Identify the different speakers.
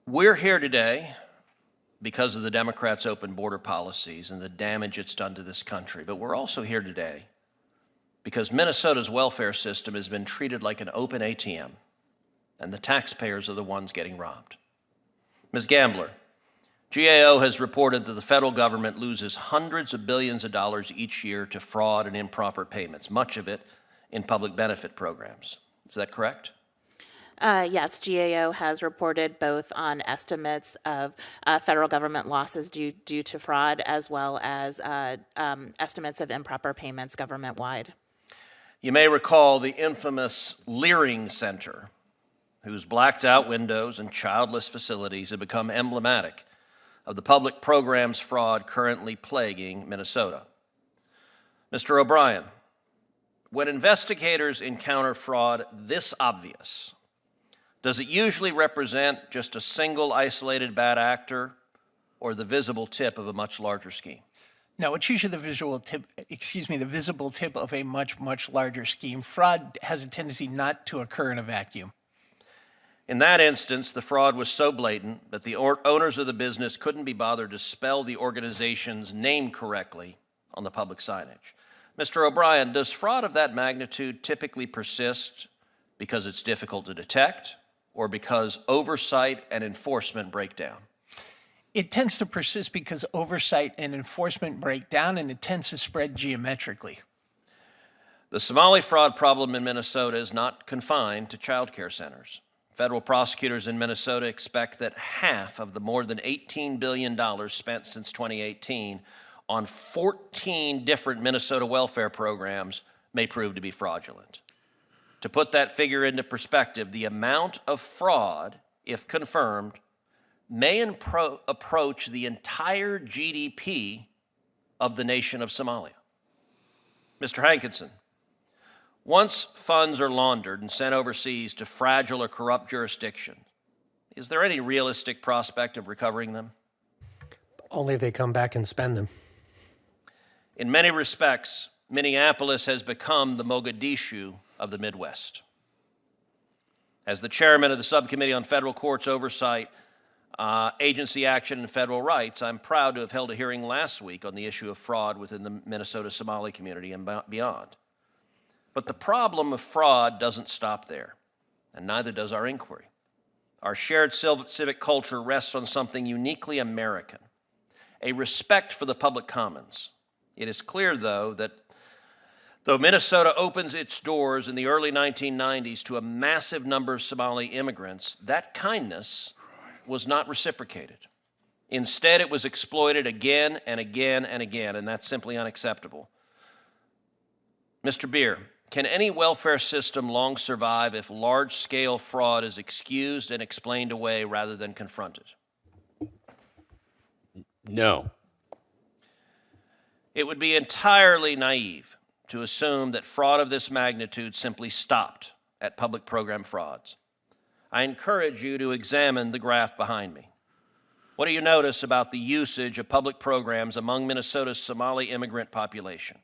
Speaker 1: We're here today because of the Democrats' open border policies and the damage it's done to this country. But we're also here today because Minnesota's welfare system has been treated like an open ATM, and the taxpayers are the ones getting robbed. Ms. Gambler, GAO has reported that the federal government loses hundreds of billions of dollars each year to fraud and improper payments, much of it in public benefit programs. Is that correct?
Speaker 2: Yes, GAO has reported both on estimates of federal government losses due to fraud, as well as estimates of improper payments government-wide.
Speaker 1: You may recall the infamous Learing Center, whose blacked-out windows and childless facilities have become emblematic of the public programs fraud currently plaguing Minnesota. Mr. O'Brien, when investigators encounter fraud this obvious, does it usually represent just a single isolated bad actor or the visible tip of a much larger scheme?
Speaker 3: No, it's usually the visible tip of a much larger scheme. Fraud has a tendency not to occur in a vacuum.
Speaker 1: In that instance, the fraud was so blatant that the owners of the business couldn't be bothered to spell the organization's name correctly on the public signage. Mr. O'Brien, does fraud of that magnitude typically persist because it's difficult to detect or because oversight and enforcement break down?
Speaker 3: It tends to persist because oversight and enforcement break down, and it tends to spread geometrically.
Speaker 1: The Somali fraud problem in Minnesota is not confined to child care centers. Federal prosecutors in Minnesota expect that half of the more than $18 billion spent since 2018 on 14 different Minnesota welfare programs may prove to be fraudulent. To put that figure into perspective, the amount of fraud, if confirmed, may approach the entire GDP of the nation of Somalia. Mr. Hankinson, once funds are laundered and sent overseas to fragile or corrupt jurisdictions, is there any realistic prospect of recovering them?
Speaker 4: Only if they come back and spend them.
Speaker 1: In many respects, Minneapolis has become the Mogadishu of the Midwest. As the chairman of the Subcommittee on Federal Courts Oversight, Agency Action and Federal Rights, I'm proud to have held a hearing last week on the issue of fraud within the Minnesota Somali community and beyond. But the problem of fraud doesn't stop there, and neither does our inquiry. Our shared civic culture rests on something uniquely American, a respect for the public commons. It is clear, though, that though Minnesota opens its doors in the early 1990s to a massive number of Somali immigrants, that kindness was not reciprocated. Instead, it was exploited again and again and again, and that's simply unacceptable. Mr. Beer, can any welfare system long survive if large-scale fraud is excused and explained away rather than confronted?
Speaker 5: No.
Speaker 1: It would be entirely naive to assume that fraud of this magnitude simply stopped at public program frauds. I encourage you to examine the graph behind me. What do you notice about the usage of public programs among Minnesota's Somali immigrant population?